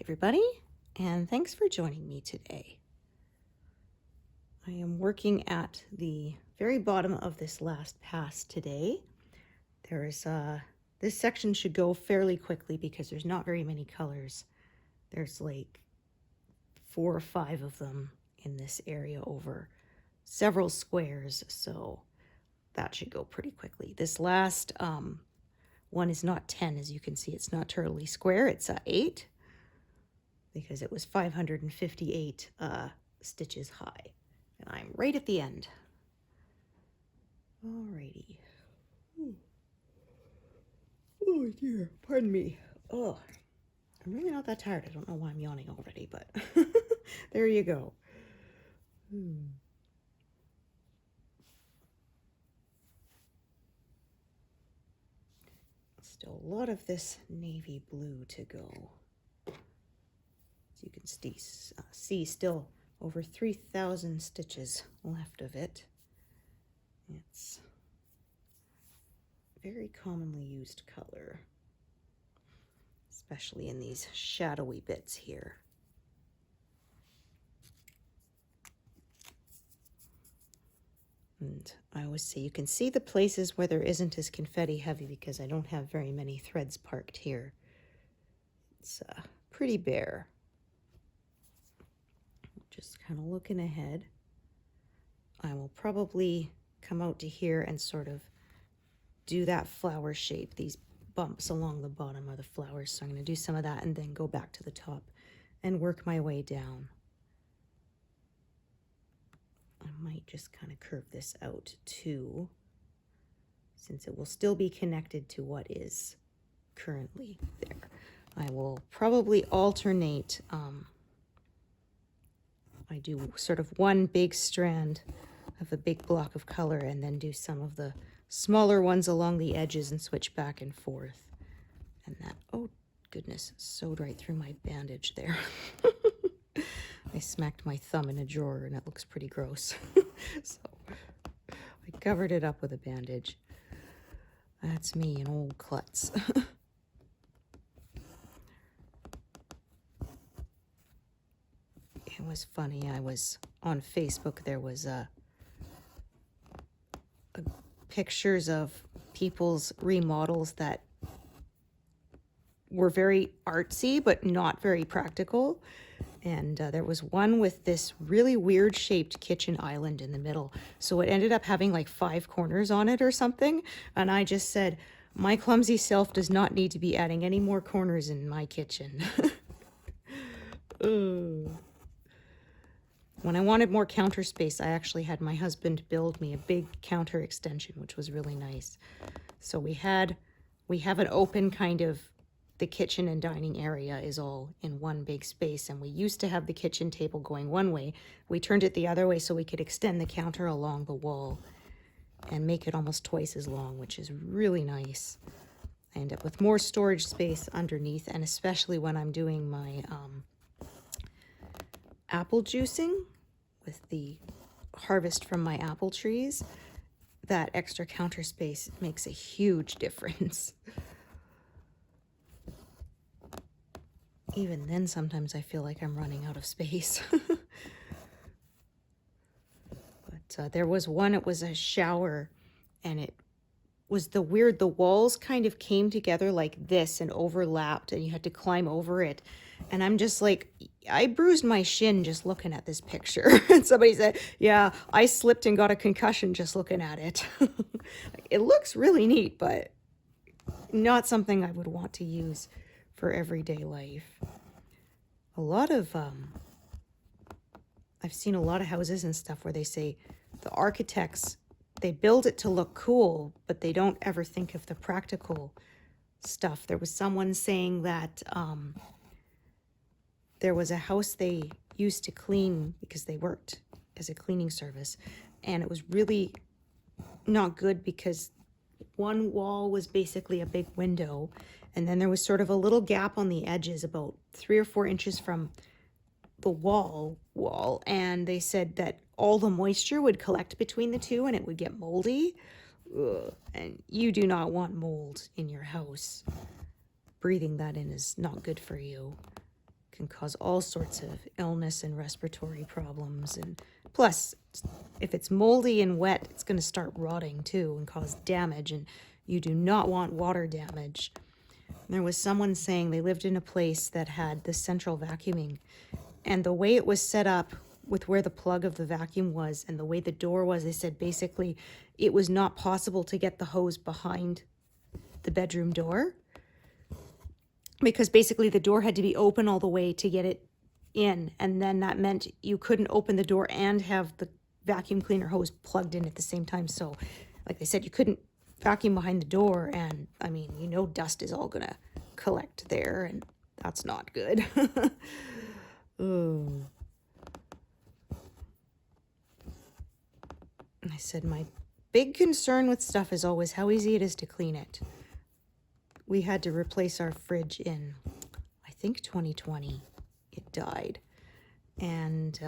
everybody, and thanks for joining me today. I am working at the very bottom of this last pass today. This section should go fairly quickly because there's not very many colors. There's like 4 or 5 of them in this area over several squares, so that should go pretty quickly. This last one is not 10, as you can see. It's not totally square, it's 8. Because it was 558 stitches high. And I'm right at the end. Alrighty. Oh dear, pardon me. Oh, I'm really not that tired. I don't know why I'm yawning already, but there you go. Still a lot of this navy blue to go. You can see still over 3,000 stitches left of it. It's a very commonly used color, especially in these shadowy bits here. And I always say you can see the places where there isn't as confetti heavy because I don't have very many threads parked here. It's pretty bare. Just kind of looking ahead. I will probably come out to here and sort of do that flower shape, these bumps along the bottom of the flowers. So I'm going to do some of that and then go back to the top and work my way down. I might just kind of curve this out too, since it will still be connected to what is currently there. I will probably alternate I do sort of one big strand of a big block of color and then do some of the smaller ones along the edges and switch back and forth. And that, oh goodness, sewed right through my bandage there. I smacked my thumb in a drawer and it looks pretty gross. So I covered it up with a bandage. That's me, an old klutz. It was funny. I was on Facebook. There was pictures of people's remodels that were very artsy but not very practical. And there was one with this really weird shaped kitchen island in the middle. So it ended up having like 5 corners on it or something. And I just said, my clumsy self does not need to be adding any more corners in my kitchen. When I wanted more counter space, I actually had my husband build me a big counter extension, which was really nice. So we have an open kind of, the kitchen and dining area is all in one big space. And we used to have the kitchen table going one way. We turned it the other way so we could extend the counter along the wall and make it almost twice as long, which is really nice. I end up with more storage space underneath, and especially when I'm doing my apple juicing with the harvest from my apple trees, that extra counter space makes a huge difference. Even then, sometimes I feel like I'm running out of space. But there was one, it was a shower, and it was the walls kind of came together like this and overlapped, and you had to climb over it. And I'm just like, I bruised my shin just looking at this picture. And somebody said, yeah, I slipped and got a concussion just looking at it. It looks really neat, but not something I would want to use for everyday life. A lot of, I've seen a lot of houses and stuff where they say the architects, they build it to look cool, but they don't ever think of the practical stuff. There was someone saying that there was a house they used to clean because they worked as a cleaning service, and it was really not good because one wall was basically a big window, and then there was sort of a little gap on the edges about 3 or 4 inches from the wall, and they said that all the moisture would collect between the two and it would get moldy. Ugh. And you do not want mold in your house. Breathing that in is not good for you, can cause all sorts of illness and respiratory problems. And plus, if it's moldy and wet, it's going to start rotting too and cause damage. And you do not want water damage. There was someone saying they lived in a place that had the central vacuuming. And the way it was set up with where the plug of the vacuum was and the way the door was, they said basically it was not possible to get the hose behind the bedroom door, because basically the door had to be open all the way to get it in. And then that meant you couldn't open the door and have the vacuum cleaner hose plugged in at the same time. So like I said, you couldn't vacuum behind the door. And I mean, you know, dust is all gonna collect there, and that's not good. Ooh. I said, my big concern with stuff is always how easy it is to clean it. We had to replace our fridge in, I think, 2020. It died. And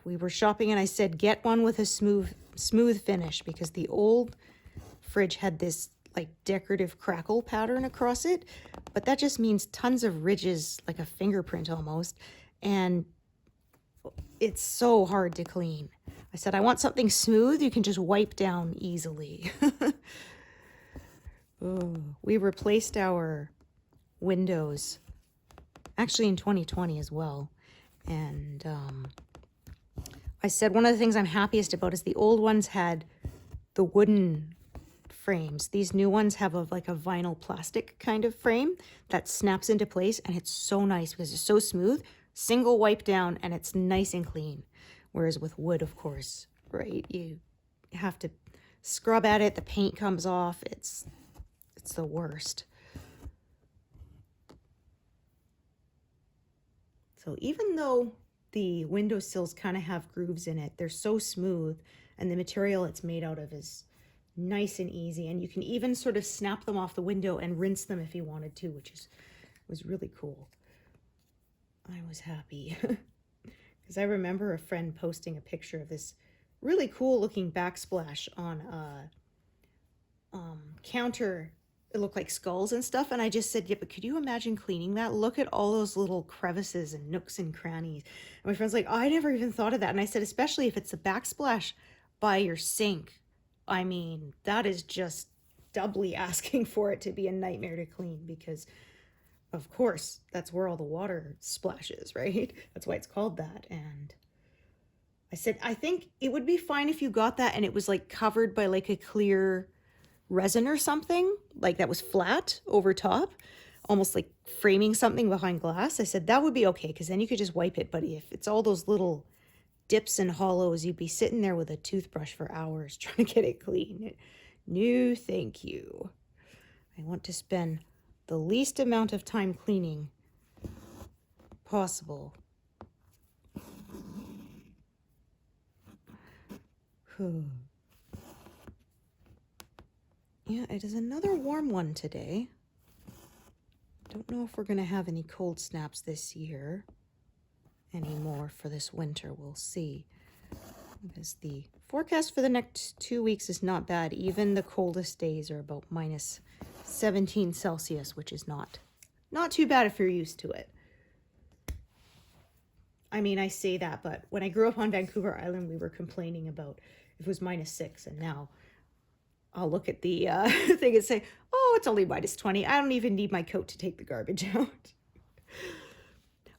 we were shopping, and I said, get one with a smooth finish, because the old fridge had this like decorative crackle pattern across it, but that just means tons of ridges, like a fingerprint almost, and it's so hard to clean. I said, I want something smooth you can just wipe down easily. Oh, we replaced our windows actually in 2020 as well. And I said one of the things I'm happiest about is the old ones had the wooden frames. These new ones have like a vinyl plastic kind of frame that snaps into place, and it's so nice because it's so smooth. Single wipe down and it's nice and clean. Whereas with wood, of course, right, you have to scrub at it, the paint comes off, it's the worst. So even though the windowsills kind of have grooves in it, they're so smooth, and the material it's made out of is nice and easy, and you can even sort of snap them off the window and rinse them if you wanted to, which was really cool. I was happy. Because I remember a friend posting a picture of this really cool looking backsplash on a counter. It looked like skulls and stuff. And I just said, yeah, but could you imagine cleaning that? Look at all those little crevices and nooks and crannies. And my friend's like, oh, I never even thought of that. And I said, especially if it's a backsplash by your sink. I mean, that is just doubly asking for it to be a nightmare to clean, because of course, that's where all the water splashes, right? That's why it's called that. And I said, I think it would be fine if you got that and it was like covered by like a clear resin or something, like that was flat over top, almost like framing something behind glass. I said that would be okay, because then you could just wipe it. But if it's all those little dips and hollows, you'd be sitting there with a toothbrush for hours trying to get it clean. No, thank you. I want to spend the least amount of time cleaning possible. Yeah, it is another warm one today. Don't know if we're going to have any cold snaps this year anymore for this winter. We'll see. Because the forecast for the next 2 weeks is not bad. Even the coldest days are about minus 17 Celsius, which is not too bad if you're used to it. I mean, I say that, but when I grew up on Vancouver Island, we were complaining about if it was -6, and now I'll look at the thing and say, oh, it's only -20. I don't even need my coat to take the garbage out.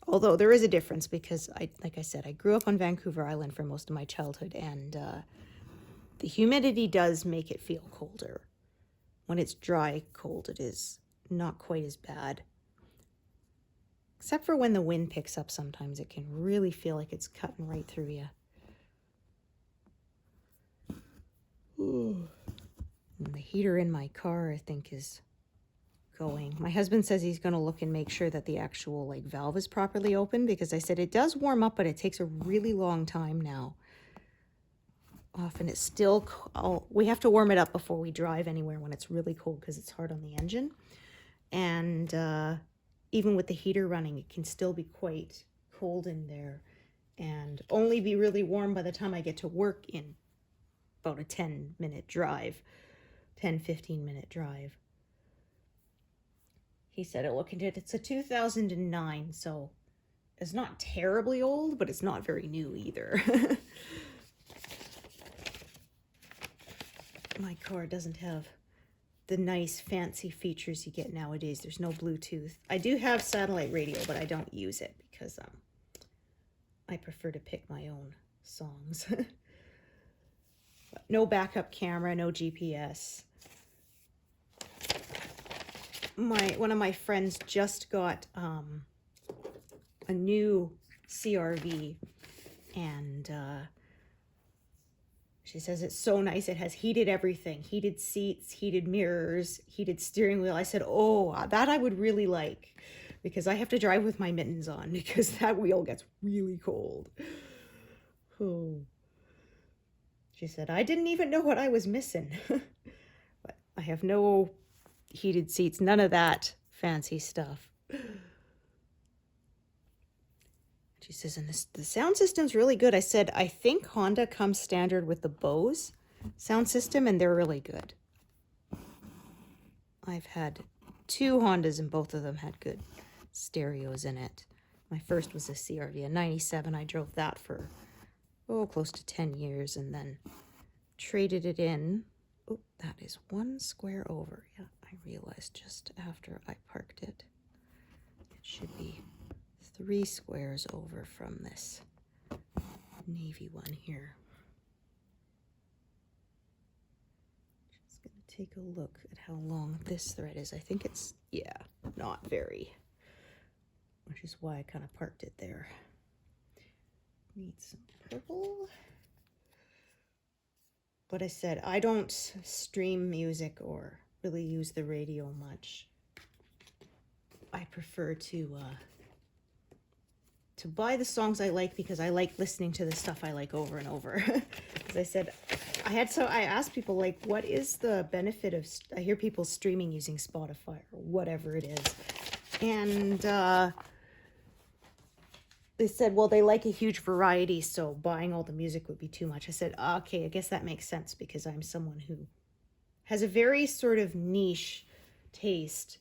Although there is a difference, because like I said, I grew up on Vancouver Island for most of my childhood, and the humidity does make it feel colder. When it's dry cold, it is not quite as bad. Except for when the wind picks up, sometimes it can really feel like it's cutting right through you. Ooh. And the heater in my car, I think, is going. My husband says he's going to look and make sure that the actual like valve is properly open, because I said it does warm up, but it takes a really long time now. Often it's still, we have to warm it up before we drive anywhere when it's really cold, because it's hard on the engine. And even with the heater running, it can still be quite cold in there, and only be really warm by the time I get to work in about a 10-minute drive, 15-minute drive. He said, look into it. It's a 2009, so It's not terribly old, but it's not very new either. My car doesn't have the nice fancy features you get nowadays. There's no Bluetooth. I do have satellite radio, but I don't use it because I prefer to pick my own songs. No backup camera, no GPS. One of my friends just got a new CRV, and she says it's so nice. It has heated everything, heated seats, heated mirrors, heated steering wheel. I said, oh, that I would really like, because I have to drive with my mittens on because that wheel gets really cold. Oh. She said, I didn't even know what I was missing. But I have no heated seats, none of that fancy stuff. She says, and the sound system's really good. I said, I think Honda comes standard with the Bose sound system, and they're really good. I've had 2 Hondas, and both of them had good stereos in it. My first was a CRV, a 97. I drove that for, close to 10 years, and then traded it in. Oh, that is 1 square over. Yeah, I realized just after I parked it. It should be 3 squares over from this navy one here. Just gonna take a look at how long this thread is. I think it's, yeah, not very, which is why I kind of parked it there. Need some purple. But I said, I don't stream music or really use the radio much. I prefer to buy the songs I like because I like listening to the stuff I like over and over. As I said, I asked people, like, what is the benefit of, I hear people streaming using Spotify or whatever it is. And they said, well, they like a huge variety, so buying all the music would be too much. I said, okay, I guess that makes sense because I'm someone who has a very sort of niche taste.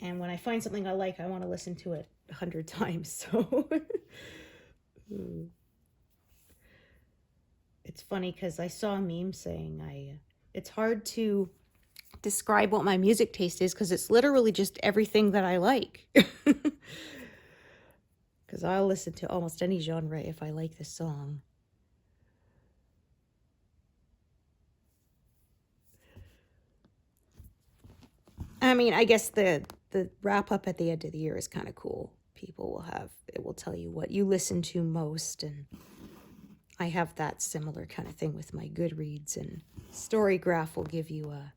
And when I find something I like, I want to listen to it 100 times. So it's funny because I saw a meme saying it's hard to describe what my music taste is because it's literally just everything that I like. Because I'll listen to almost any genre if I like the song. I mean, I guess the wrap up at the end of the year is kind of cool. People will have, it will tell you what you listen to most, and I have that similar kind of thing with my Goodreads, and Storygraph will give you a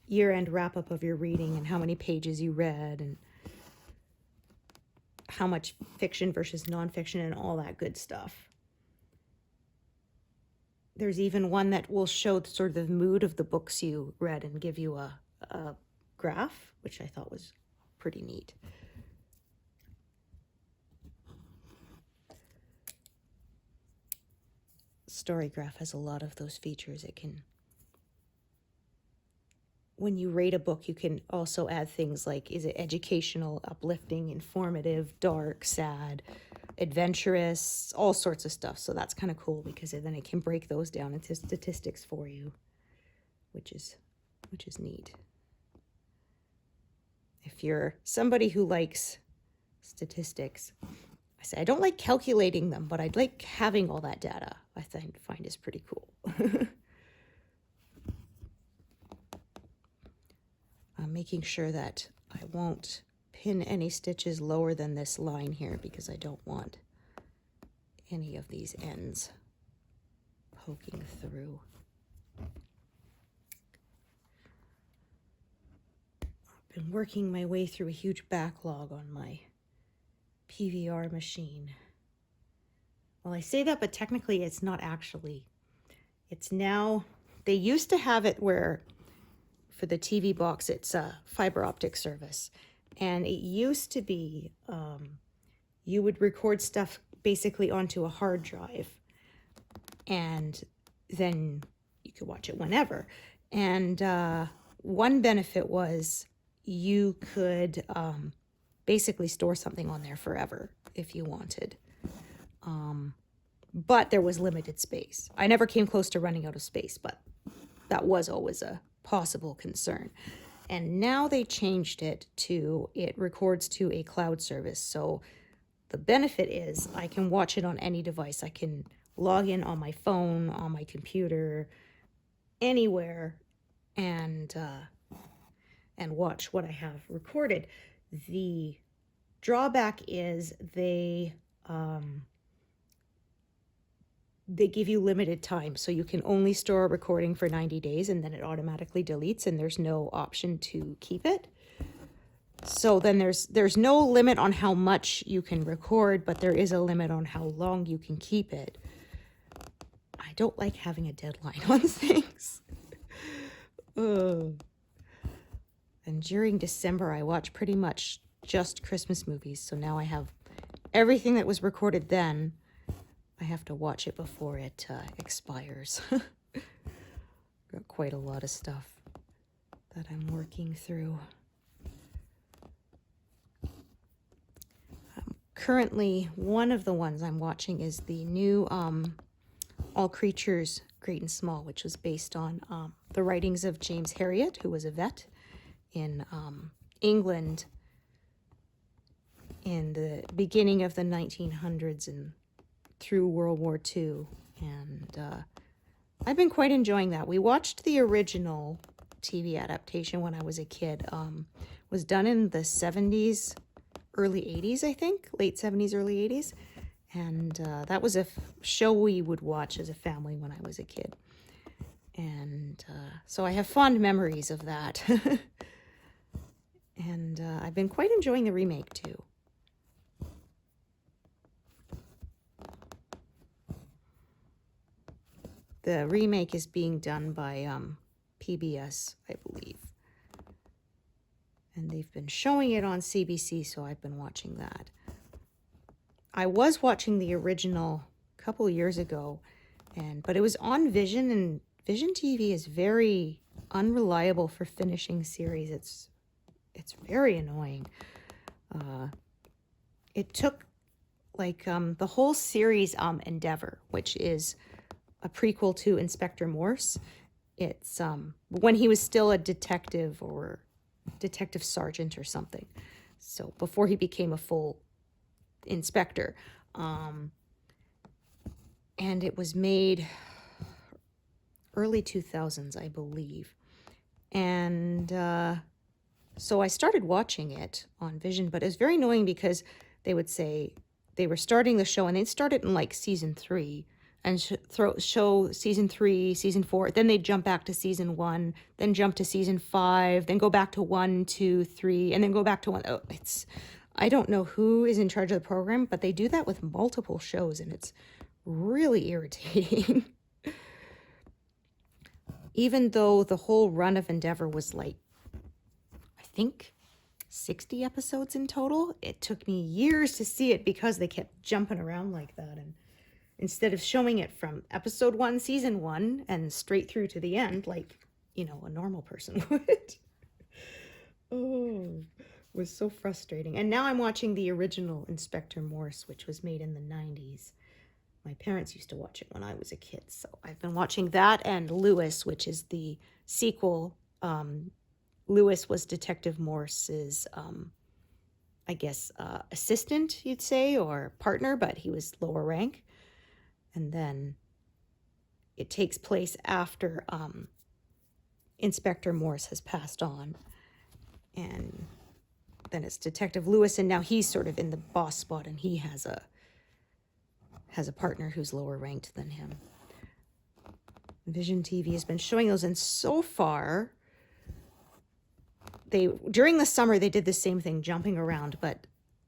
year-end wrap-up of your reading and how many pages you read and how much fiction versus nonfiction and all that good stuff. There's even one that will show sort of the mood of the books you read and give you a graph, which I thought was pretty neat. Storygraph has a lot of those features. It can, when you rate a book, you can also add things like, is it educational, uplifting, informative, dark, sad, adventurous, all sorts of stuff. So that's kind of cool because then it can break those down into statistics for you, which is neat. If you're somebody who likes statistics, I say I don't like calculating them, but I'd like having all that data. I find is pretty cool. I'm making sure that I won't pin any stitches lower than this line here because I don't want any of these ends poking through. I've been working my way through a huge backlog on my PVR machine. Well, I say that, but technically it's not actually. It's now, they used to have it where for the TV box, it's a fiber optic service. And it used to be, you would record stuff basically onto a hard drive. And then you could watch it whenever. And one benefit was you could basically store something on there forever if you wanted. But there was limited space. I never came close to running out of space, but that was always a possible concern. And now they changed it to, it records to a cloud service. So the benefit is I can watch it on any device. I can log in on my phone, on my computer, anywhere, and watch what I have recorded. The drawback is they give you limited time, so you can only store a recording for 90 days and then it automatically deletes, and there's no option to keep it. So then there's no limit on how much you can record, but there is a limit on how long you can keep it. I don't like having a deadline on things. And during December, I watch pretty much just Christmas movies, so now I have everything that was recorded then. I have to watch it before it expires. Got quite a lot of stuff that I'm working through. Currently, one of the ones I'm watching is the new All Creatures Great and Small, which was based on the writings of James Herriot, who was a vet in England in the beginning of the 1900s and through World War II, and I've been quite enjoying that. We watched the original TV adaptation when I was a kid. Was done in the 70s, early 80s, I think, late 70s, early 80s, and that was a show we would watch as a family when I was a kid, and so I have fond memories of that. And I've been quite enjoying the remake too. The remake is being done by PBS, I believe. And they've been showing it on CBC, so I've been watching that. I was watching the original a couple of years ago, but it was on Vision, and Vision TV is very unreliable for finishing series. It's very annoying. It took like the whole series Endeavor, which is a prequel to Inspector Morse. It's when he was still a detective or detective sergeant or something. So before he became a full inspector. And it was made early 2000s, I believe. And so I started watching it on Vision, but it was very annoying because they would say they were starting the show and they'd start it in like season 3 and show season 3, season 4. Then they'd jump back to season 1, then jump to season 5, then go back to 1, 2, 3, and then go back to 1. Oh, I don't know who is in charge of the program, but they do that with multiple shows, and it's really irritating. Even though the whole run of Endeavor was like, I think 60 episodes in total, it took me years to see it because they kept jumping around like that. And instead of showing it from episode 1, season 1, and straight through to the end, like, a normal person would. Oh, it was so frustrating. And now I'm watching the original Inspector Morse, which was made in the 90s. My parents used to watch it when I was a kid, so I've been watching that and Lewis, which is the sequel. Lewis was Detective Morse's, I guess, assistant, you'd say, or partner, but he was lower rank. And then it takes place after Inspector Morse has passed on. And then it's Detective Lewis, and now he's sort of in the boss spot, and he has a partner who's lower ranked than him. Vision TV has been showing those, and so far, during the summer they did the same thing, jumping around, but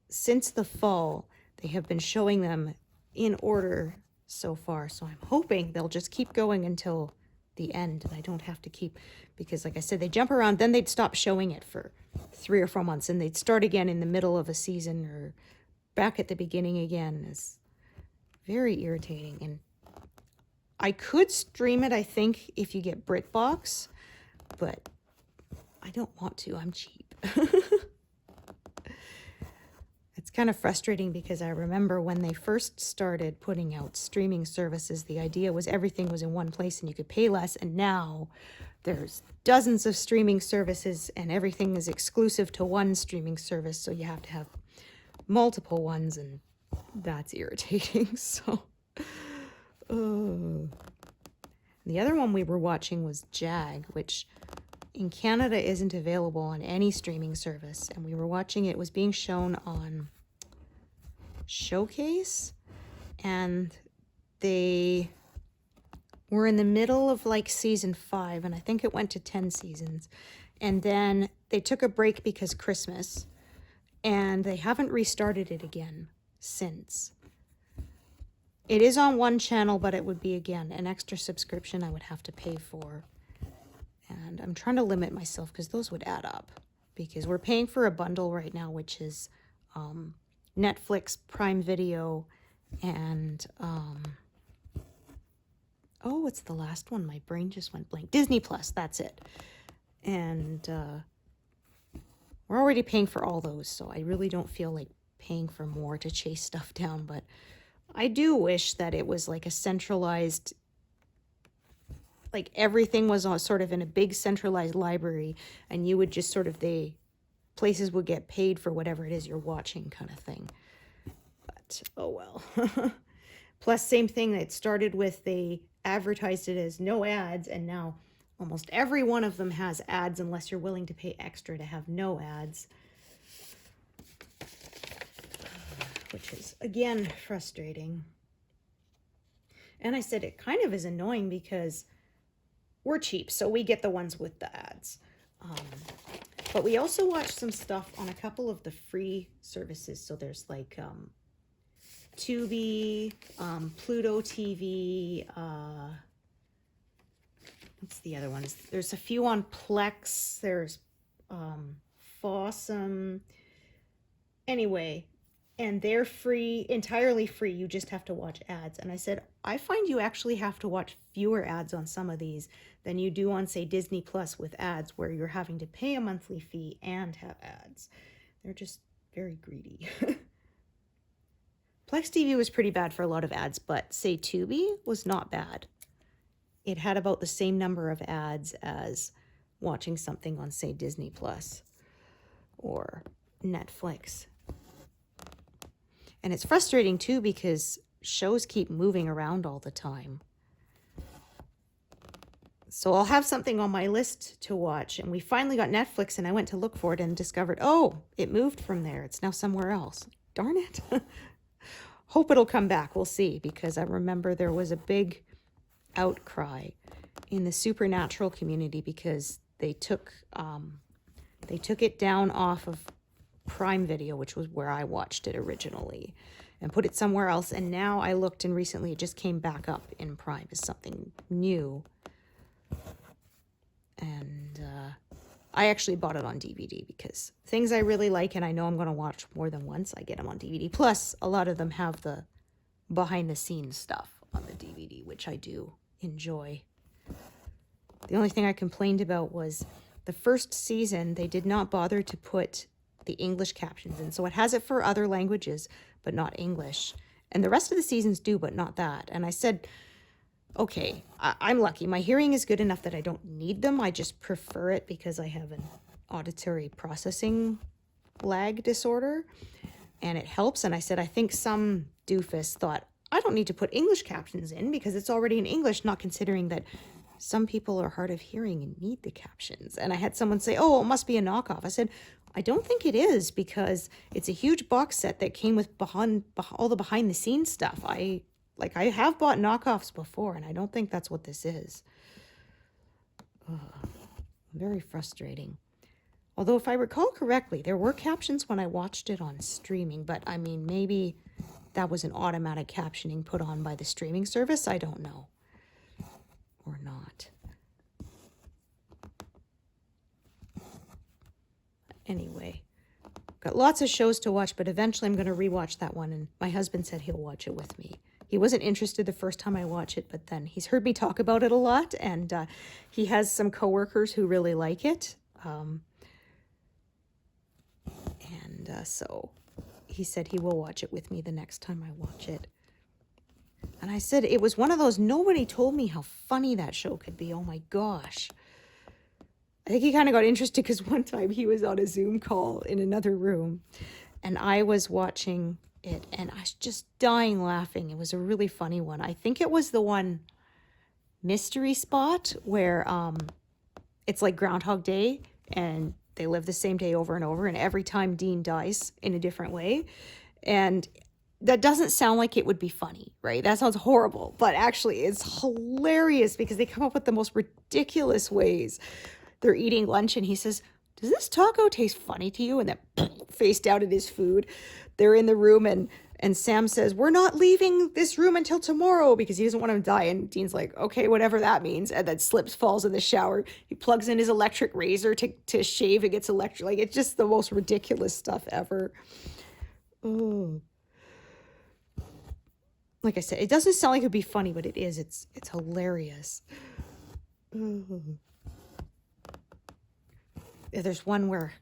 since the fall they have been showing them in order so far, so I'm hoping they'll just keep going until the end and I don't have to keep, because like I said, they jump around, then they'd stop showing it for 3 or 4 months and they'd start again in the middle of a season or back at the beginning again. It's very irritating. And I could stream it, I think, if you get BritBox, but I don't want to. I'm cheap. kind of frustrating because I remember when they first started putting out streaming services, the idea was everything was in one place and you could pay less. And now there's dozens of streaming services and everything is exclusive to one streaming service. So you have to have multiple ones, and that's irritating. So, the other one we were watching was Jag, which in Canada isn't available on any streaming service. And we were watching it. It was being shown on Showcase, and they were in the middle of like season 5, and I think it went to 10 seasons. And then they took a break because Christmas, and they haven't restarted it again since. It is on one channel, but it would be, again, an extra subscription I would have to pay for. And I'm trying to limit myself because those would add up. Because we're paying for a bundle right now, which is Netflix, Prime Video, and oh, what's the last one? My brain just went blank. Disney Plus, that's it. And we're already paying for all those, so I really don't feel like paying for more to chase stuff down. But I do wish that it was like a centralized, like everything was all sort of in a big centralized library, and you would just sort of, places would get paid for whatever it is you're watching, kind of thing. But oh well. Plus, same thing, it started with they advertised it as no ads, and now almost every one of them has ads unless you're willing to pay extra to have no ads. Which is, again, frustrating. And I said it kind of is annoying because we're cheap, so we get the ones with the ads. But we also watch some stuff on a couple of the free services. So there's like Tubi, Pluto TV, what's the other ones? There's a few on Plex. There's Fossum. Anyway, and they're free, entirely free. You just have to watch ads. And I said, I find you actually have to watch fewer ads on some of these than you do on, say, Disney Plus with ads, where you're having to pay a monthly fee and have ads. They're just very greedy. Plex TV was pretty bad for a lot of ads, but say Tubi was not bad. It had about the same number of ads as watching something on, say, Disney Plus or Netflix. And it's frustrating too because shows keep moving around all the time. So I'll have something on my list to watch, and we finally got Netflix, and I went to look for it and discovered, oh, it moved from there. It's now somewhere else. Darn it. Hope it'll come back. We'll see, because I remember there was a big outcry in the supernatural community because they took it down off of Prime Video, which was where I watched it originally, and put it somewhere else. And now I looked, and recently it just came back up in Prime as something new. And I actually bought it on DVD because things I really like and I know I'm going to watch more than once, I get them on DVD. Plus, a lot of them have the behind-the-scenes stuff on the DVD, which I do enjoy. The only thing I complained about was the first season, they did not bother to put the English captions in. So it has it for other languages, but not English. And the rest of the seasons do, but not that. And I said, okay, I'm lucky. My hearing is good enough that I don't need them. I just prefer it because I have an auditory processing lag disorder, and it helps. And I said, I think some doofus thought, I don't need to put English captions in because it's already in English, not considering that some people are hard of hearing and need the captions. And I had someone say, oh, it must be a knockoff. I said, I don't think it is, because it's a huge box set that came with all the behind-the-scenes stuff. I have bought knockoffs before, and I don't think that's what this is. Very frustrating. Although, if I recall correctly, there were captions when I watched it on streaming, but I mean, maybe that was an automatic captioning put on by the streaming service. I don't know. Or not. Anyway, got lots of shows to watch, but eventually I'm going to rewatch that one, and my husband said he'll watch it with me. He wasn't interested the first time I watched it, but then he's heard me talk about it a lot, and he has some coworkers who really like it. So he said he will watch it with me the next time I watch it. And I said it was one of those, nobody told me how funny that show could be. Oh my gosh. I think he kind of got interested because one time he was on a Zoom call in another room and I was watching it and I was just dying laughing. It was a really funny one. I think it was the one Mystery Spot where it's like Groundhog Day and they live the same day over and over, and every time Dean dies in a different way. And that doesn't sound like it would be funny, right? That sounds horrible, but actually it's hilarious because they come up with the most ridiculous ways. They're eating lunch and he says, "Does this taco taste funny to you?" And then face down at his food. They're in the room and Sam says, "We're not leaving this room until tomorrow," because he doesn't want him to die. And Dean's like, "Okay, whatever that means." And then slips, falls in the shower. He plugs in his electric razor to shave and gets electric. Like, it's just the most ridiculous stuff ever. Oh. Like I said, it doesn't sound like it would be funny, but it is. It's hilarious. Oh. There's one where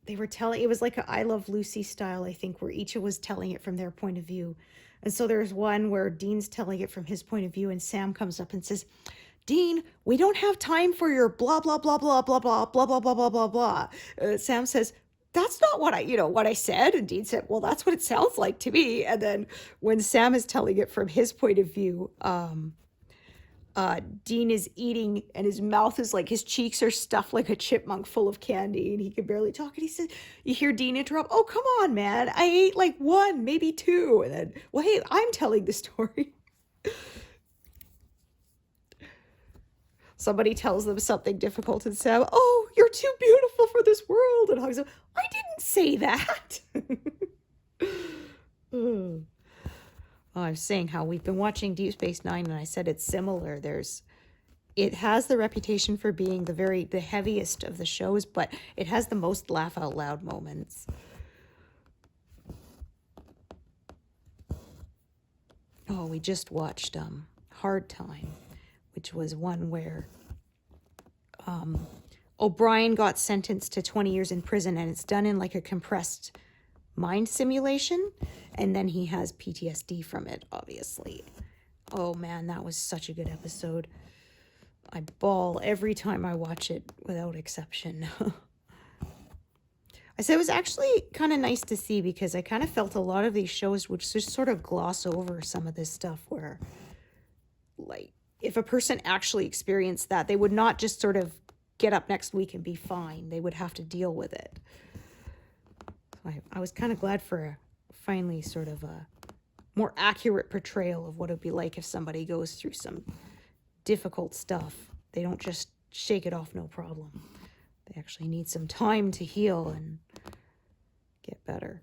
they were telling, it was like a I Love Lucy style, I think, where each was telling it from their point of view. And so there's one where Dean's telling it from his point of view and Sam comes up and says, "Dean, we don't have time for your blah, blah, blah, blah, blah, blah, blah, blah, blah, blah, blah, blah." Sam says, "That's not what I said." And Dean said, "Well, that's what it sounds like to me." And then when Sam is telling it from his point of view, Dean is eating and his mouth is like, his cheeks are stuffed like a chipmunk full of candy and he can barely talk. And he says, you hear Dean interrupt, "Oh, come on, man. I ate like one, maybe two." And then, "Well, hey, I'm telling the story." Somebody tells them something difficult and Sam, "Oh, you're too beautiful for this world." And Hugs, "I didn't say that." I was saying how we've been watching Deep Space Nine, and I said it's similar. It has the reputation for being the heaviest of the shows, but it has the most laugh out loud moments. Oh, we just watched Hard Time, which was one where O'Brien got sentenced to 20 years in prison, and it's done in like a compressed mind simulation, and then he has PTSD from it, obviously. Oh man, that was such a good episode. I bawl every time I watch it without exception. I said it was actually kind of nice to see because I kind of felt a lot of these shows would just sort of gloss over some of this stuff where, like, if a person actually experienced that, they would not just sort of get up next week and be fine. They would have to deal with it. I was kind of glad for finally sort of a more accurate portrayal of what it would be like if somebody goes through some difficult stuff. They don't just shake it off, no problem. They actually need some time to heal and get better.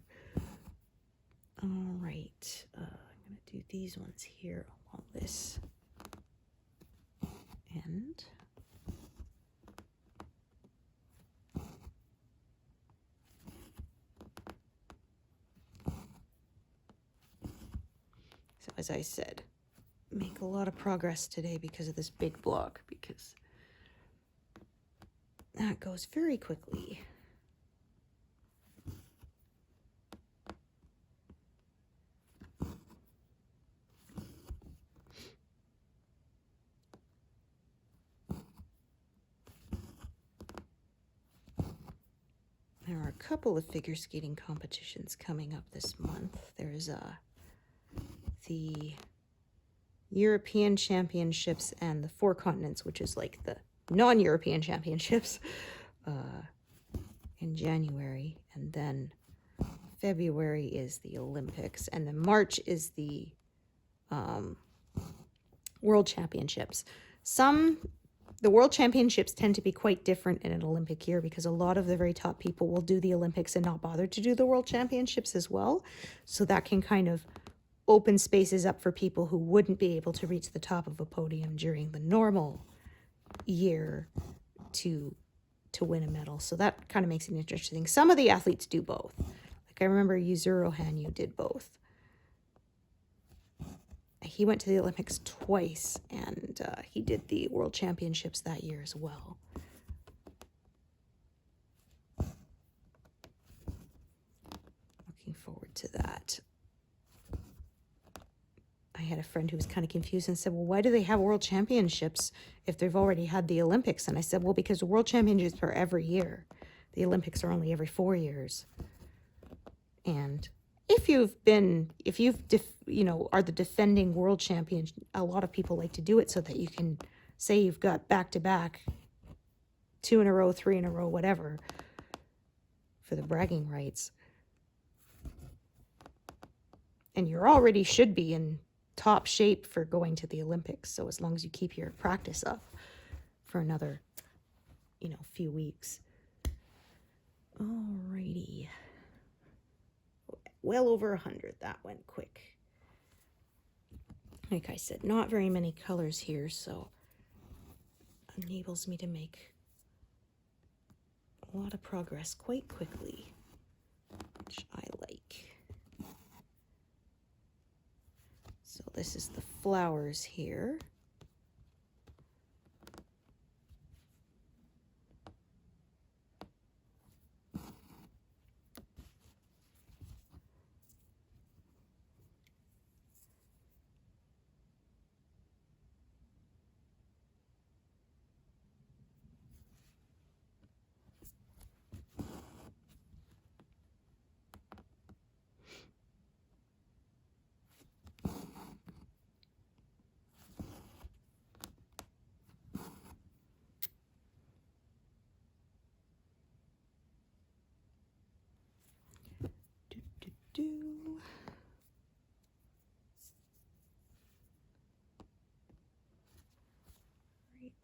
All right. I'm going to do these ones here on this end. So as I said, make a lot of progress today because of this big block, because that goes very quickly. There are a couple of figure skating competitions coming up this month. There's the European Championships and the Four Continents, which is like the non-European Championships, in January. And then February is the Olympics. And then March is the World Championships. The World Championships tend to be quite different in an Olympic year because a lot of the very top people will do the Olympics and not bother to do the World Championships as well. So that can kind of open spaces up for people who wouldn't be able to reach the top of a podium during the normal year to win a medal. So that kind of makes it interesting. Some of the athletes do both. Like I remember Yuzuru Hanyu did both. He went to the Olympics twice, and he did the World Championships that year as well. Looking forward to that. I had a friend who was kind of confused and said, well, why do they have world championships if they've already had the Olympics? And I said, well, because the world championships are every year. The Olympics are only every 4 years. And if you know, are the defending world champion, a lot of people like to do it so that you can say you've got back-to-back, 2 in a row, 3 in a row, whatever, for the bragging rights. And you already should be in top shape for going to the Olympics. So as long as you keep your practice up for another, you know, few weeks. Alrighty. Well over 100. That went quick. Like I said, not very many colors here, so enables me to make a lot of progress quite quickly, which I like. So this is the flowers here.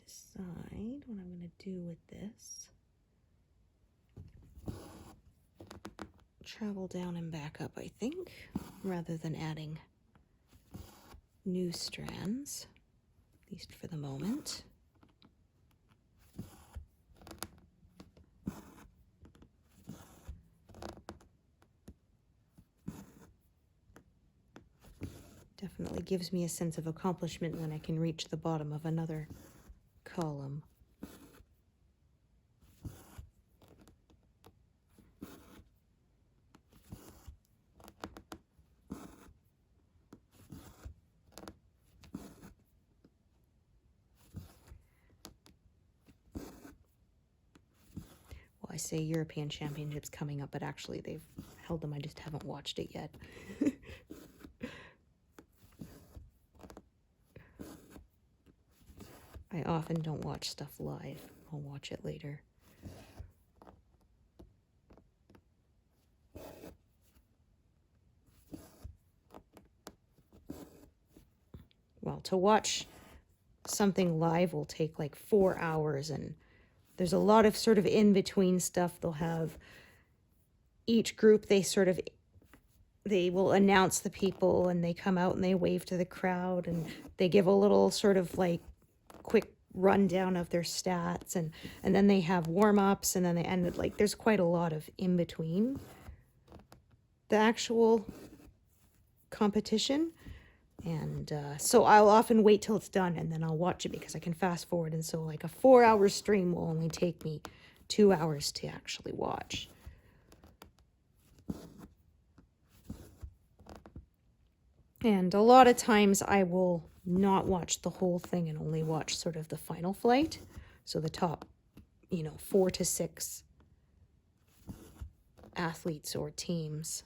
Decide what I'm going to do with this. Travel down and back up, I think, rather than adding new strands, at least for the moment. Definitely gives me a sense of accomplishment when I can reach the bottom of another column. Well, I say European Championships coming up, but actually they've held them. I just haven't watched it yet. I often don't watch stuff live. I'll watch it later. Well, to watch something live will take like 4 hours, and there's a lot of sort of in-between stuff. They'll have each group, they will announce the people, and they come out and they wave to the crowd, and they give a little sort of like quick rundown of their stats, and then they have warm-ups, and then they end it. Like, there's quite a lot of in between the actual competition, and so I'll often wait till it's done and then I'll watch it because I can fast forward, and so like a 4-hour stream will only take me 2 hours to actually watch. And a lot of times I will not watch the whole thing and only watch sort of the final flight. So the top, 4 to 6 athletes or teams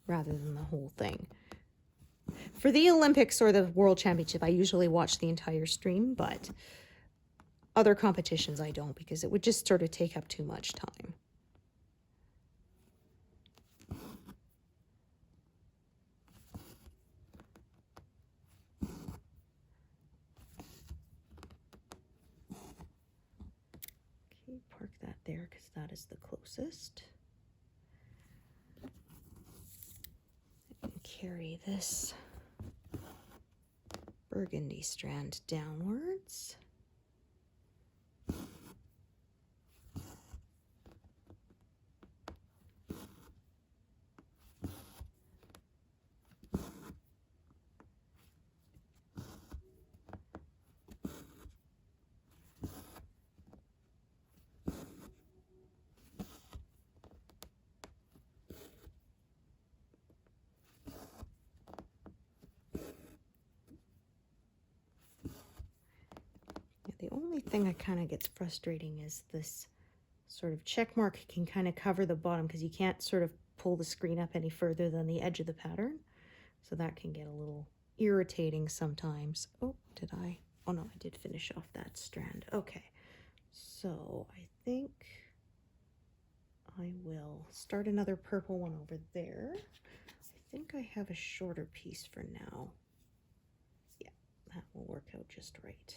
rather than the whole thing. For the Olympics or the World Championship, I usually watch the entire stream, but other competitions I don't because it would just sort of take up too much time. Park that there because that is the closest. And carry this burgundy strand downwards. only thing that kind of gets frustrating is this sort of check mark can kind of cover the bottom because you can't sort of pull the screen up any further than the edge of the pattern. So that can get a little irritating sometimes. Oh, did I? Oh no, I did finish off that strand. Okay, so I think I will start another purple one over there. I think I have a shorter piece for now. Yeah, that will work out just right.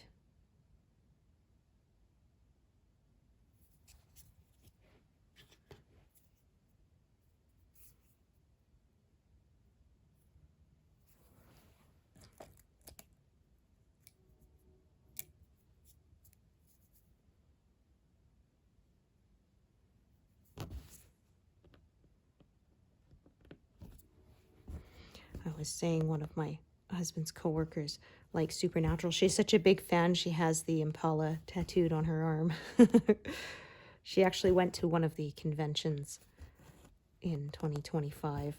I was saying one of my husband's coworkers likes Supernatural. She's such a big fan. She has the Impala tattooed on her arm. She actually went to one of the conventions in 2025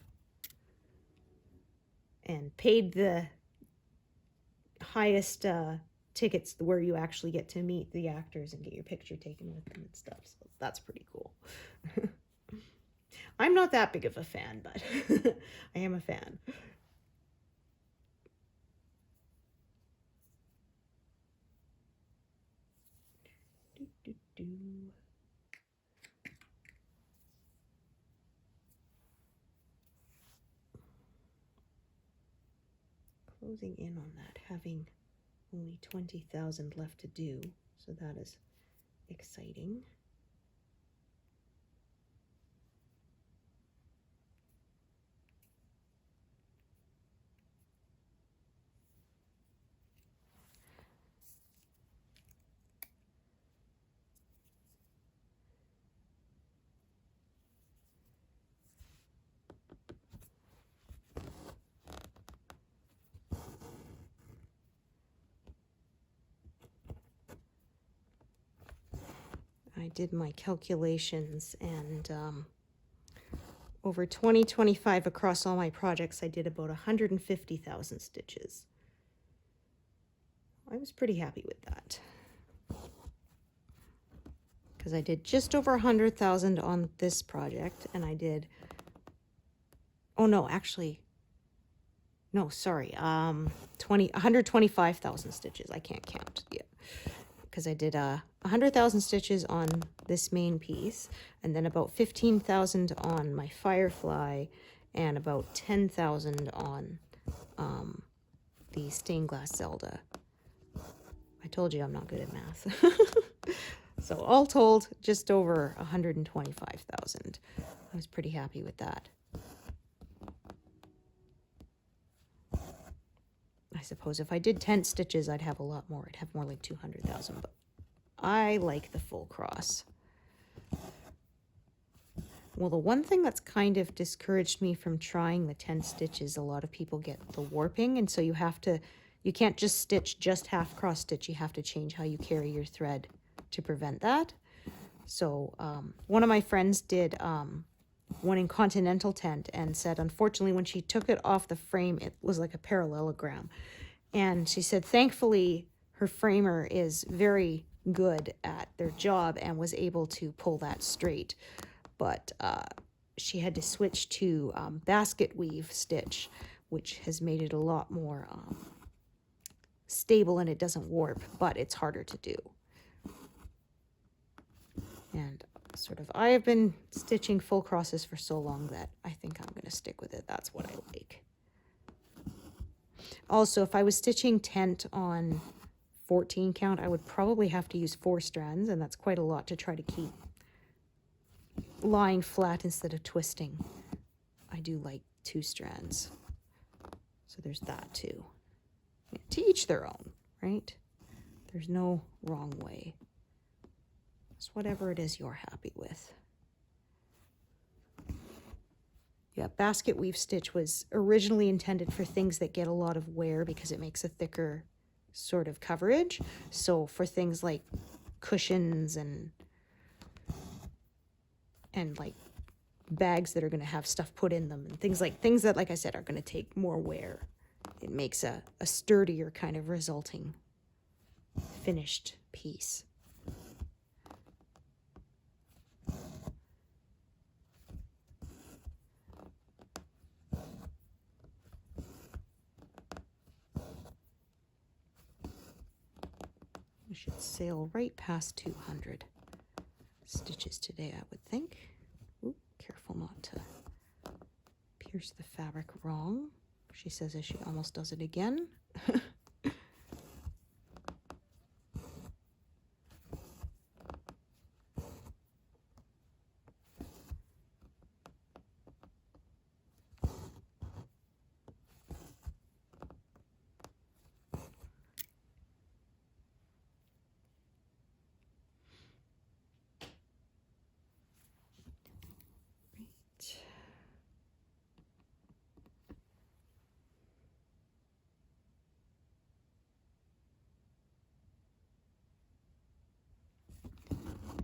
and paid the highest tickets where you actually get to meet the actors and get your picture taken with them and stuff. So that's pretty cool. I'm not that big of a fan, but I am a fan. Closing in on that, having only 20,000 left to do, so that is exciting. I did my calculations, and over 2025 across all my projects, I did about 150,000 stitches. I was pretty happy with that, because I did just over 100,000 on this project, and I did, oh no, actually, no, sorry, 125,000 stitches. I can't count yet, because I did 100,000 stitches on this main piece, and then about 15,000 on my Firefly, and about 10,000 on the Stained Glass Zelda. I told you I'm not good at math. So all told, just over 125,000. I was pretty happy with that. I suppose if I did 10 stitches, I'd have a lot more. I'd have more like 200,000, but I like the full cross. Well, the one thing that's kind of discouraged me from trying the 10 stitches, a lot of people get the warping, and so you can't just stitch just half cross stitch. You have to change how you carry your thread to prevent that. So one of my friends did one in Continental Tent and said, unfortunately, when she took it off the frame, it was like a parallelogram. And she said, thankfully, her framer is very good at their job and was able to pull that straight. But she had to switch to basket weave stitch, which has made it a lot more stable, and it doesn't warp, but it's harder to do. And sort of, I have been stitching full crosses for so long that I think I'm going to stick with it. That's what I like. Also, if I was stitching tent on 14 count, I would probably have to use 4 strands, and that's quite a lot to try to keep lying flat instead of twisting. I do like 2 strands. So there's that too. Yeah, to each their own, right? There's no wrong way. It's whatever it is you're happy with. Yeah, basket weave stitch was originally intended for things that get a lot of wear because it makes a thicker sort of coverage. So for things like cushions and like bags that are going to have stuff put in them and things that, like I said, are going to take more wear. It makes a sturdier kind of resulting finished piece. We should sail right past 200 stitches today, I would think. Ooh, careful not to pierce the fabric wrong. She says as she almost does it again.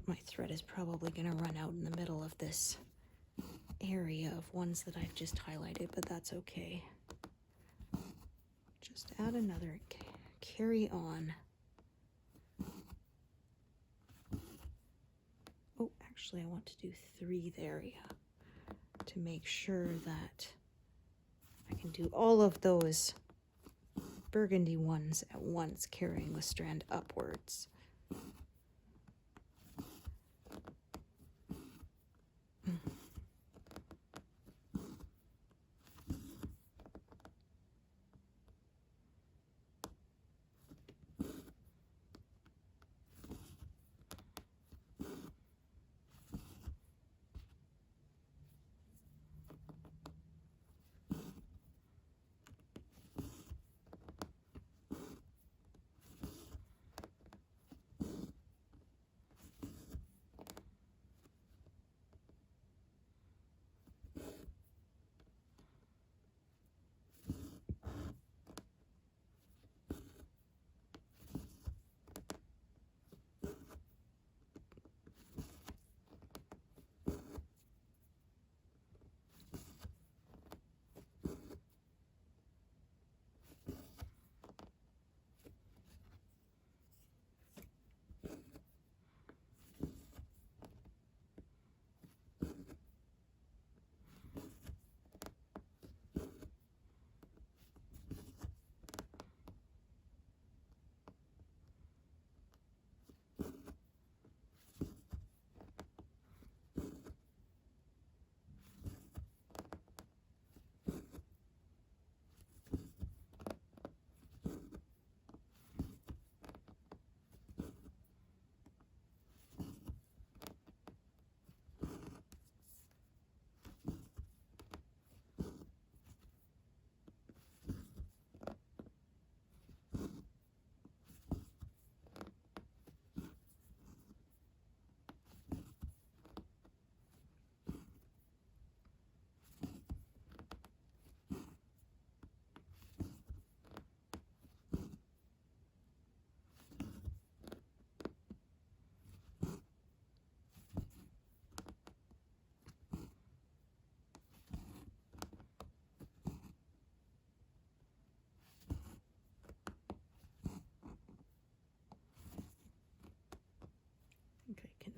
My thread is probably going to run out in the middle of this area of ones that I've just highlighted, but that's okay. Just add another, carry on. Oh, actually I want to do 3 there, yeah, to make sure that I can do all of those burgundy ones at once, carrying the strand upwards.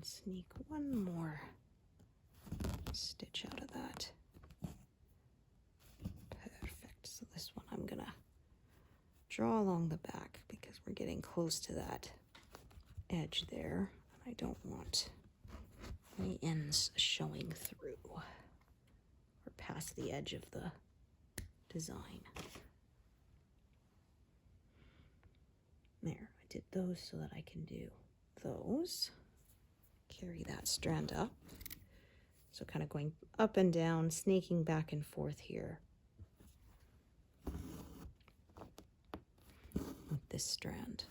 Sneak one more stitch out of that. Perfect. So this one I'm gonna draw along the back because we're getting close to that edge there. I don't want any ends showing through or past the edge of the design. There, I did those so that I can do those. Carry that strand up. So kind of going up and down, snaking back and forth here with this strand.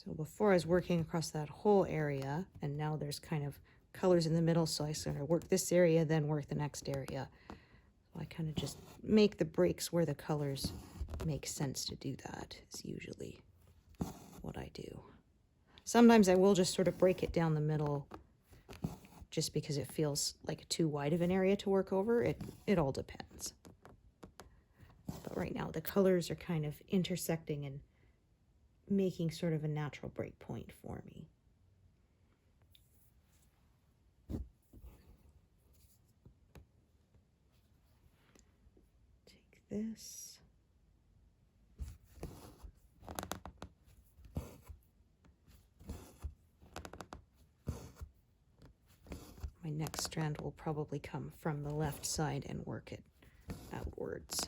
So before I was working across that whole area, and now there's kind of colors in the middle, so I sort of work this area, then work the next area. So I kind of just make the breaks where the colors make sense to do that, is usually what I do. Sometimes I will just sort of break it down the middle just because it feels like too wide of an area to work over. It all depends. But right now the colors are kind of intersecting and making sort of a natural break point for me. Take this. My next strand will probably come from the left side and work it outwards.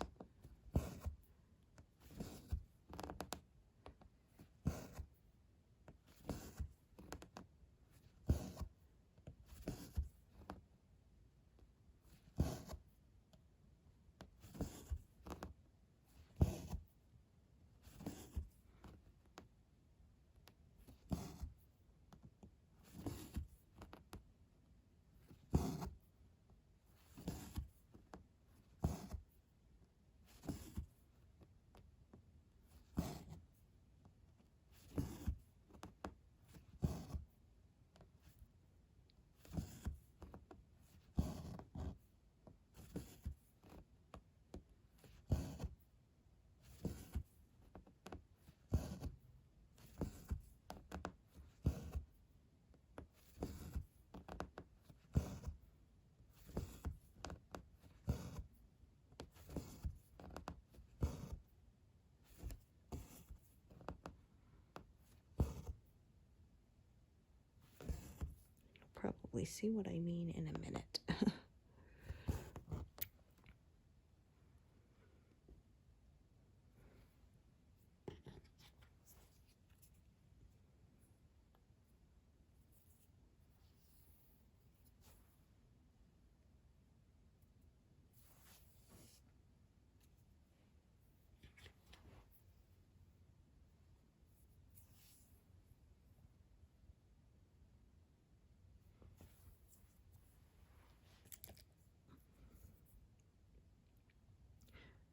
Probably see what I mean in a minute.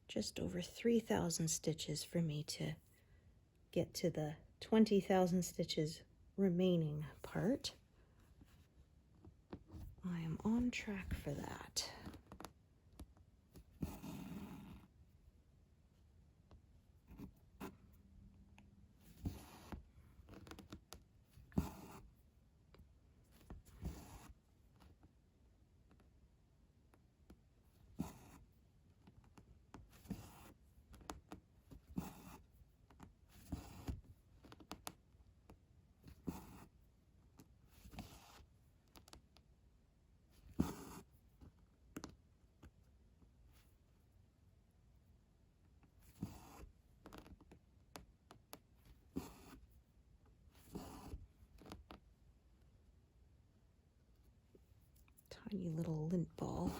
Just over 3,000 stitches for me to get to the 20,000 stitches remaining part. I am on track for that. Tiny little lint ball.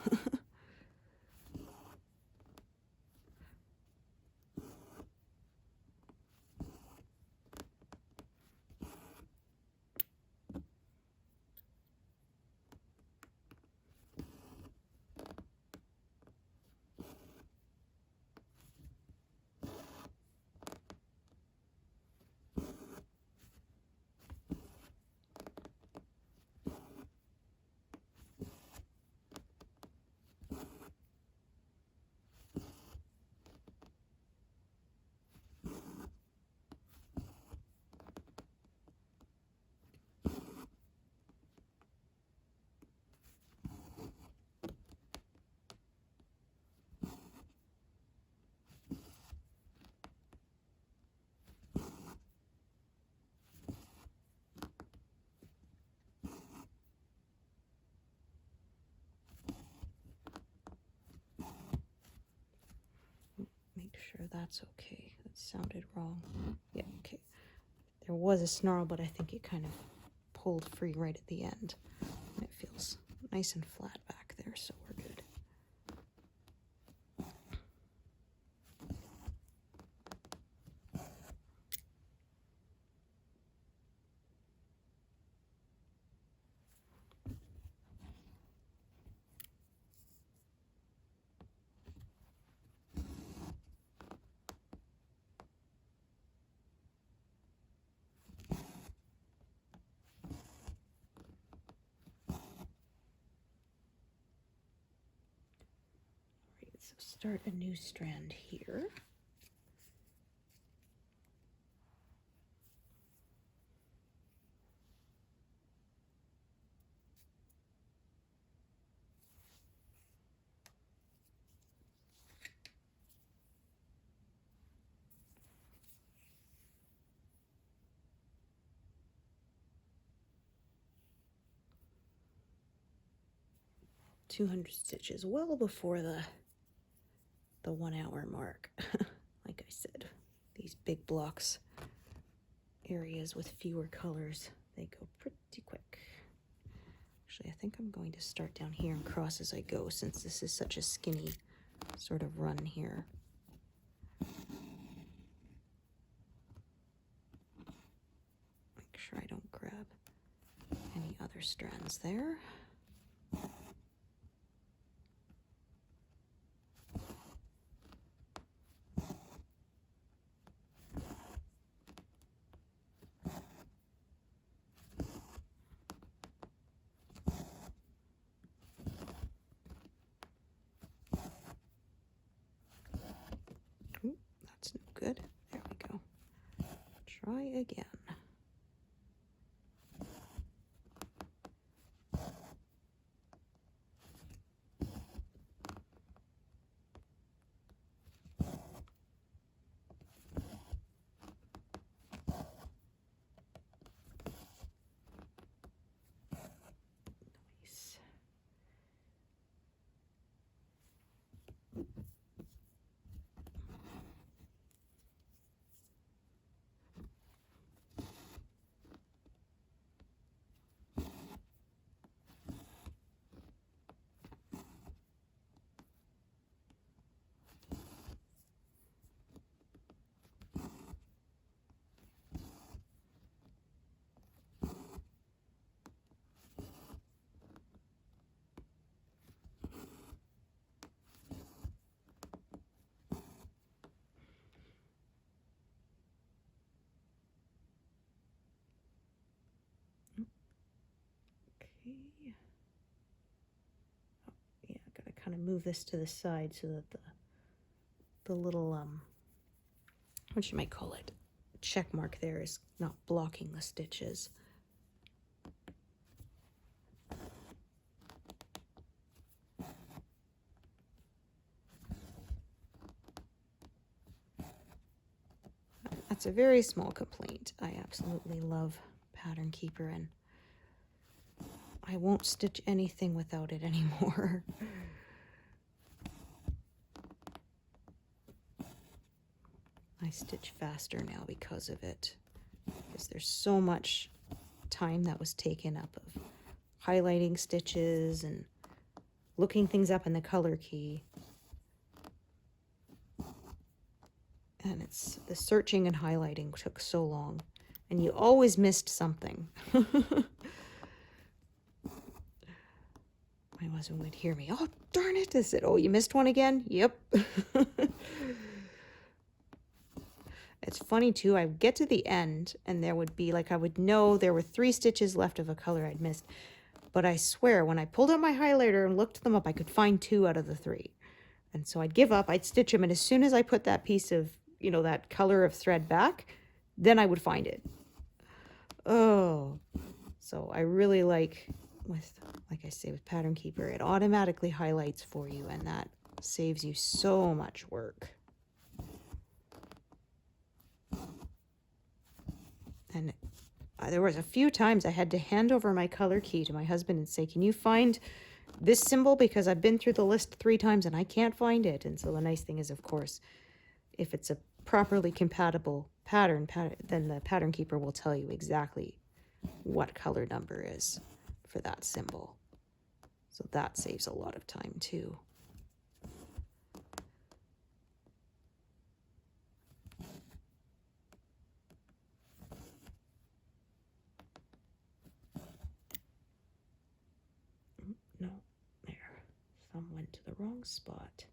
Make sure that's okay. That sounded wrong. Yeah, okay. There was a snarl, but I think it kind of pulled free right at the end. And it feels nice and flat back there, so we're good. So start a new strand here. $200 stitches, well before the 1 hour mark. Like I said, these big blocks areas with fewer colors, they go pretty quick. Actually, I think I'm going to start down here and cross as I go, since this is such a skinny sort of run here. Make sure I don't grab any other strands there. Ooh, that's no good. There we go. Try again. Nice. Okay. Oh, yeah, gotta kind of move this to the side so that the little what you might call it, check mark there is not blocking the stitches. That's a very small complaint. I absolutely love Pattern Keeper, and I won't stitch anything without it anymore. I stitch faster now because of it, because there's so much time that was taken up of highlighting stitches and looking things up in the color key. And it's the searching and highlighting took so long, and you always missed something. My husband would hear me, "Oh, darn it." I said, "Oh, you missed one again?" "Yep." It's funny too, I would get to the end and there would be like, I would know there were 3 stitches left of a color I'd missed. But I swear, when I pulled out my highlighter and looked them up, I could find 2 out of the 3. And so I'd give up, I'd stitch them, and as soon as I put that piece of, you know, that color of thread back, then I would find it. Oh, so I really like I say, with Pattern Keeper, it automatically highlights for you, and that saves you so much work. And there was a few times I had to hand over my color key to my husband and say, "Can you find this symbol? Because I've been through the list 3 times and I can't find it." And so the nice thing is, of course, if it's a properly compatible pattern, then the Pattern Keeper will tell you exactly what color number is for that symbol. So that saves a lot of time too. No, there. Thumb went to the wrong spot.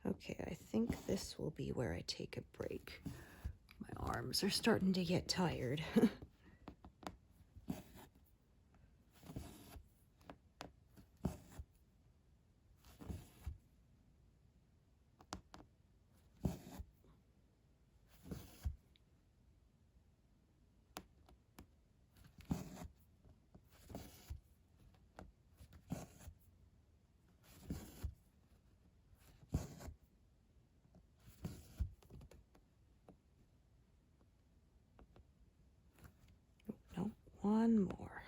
Okay, I think this will be where I take a break. My arms are starting to get tired. No, one more.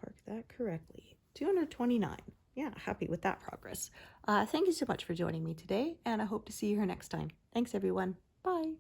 Park that correctly. 229. Yeah, happy with that progress. Thank you so much for joining me today, and I hope to see you here next time. Thanks, everyone. Bye.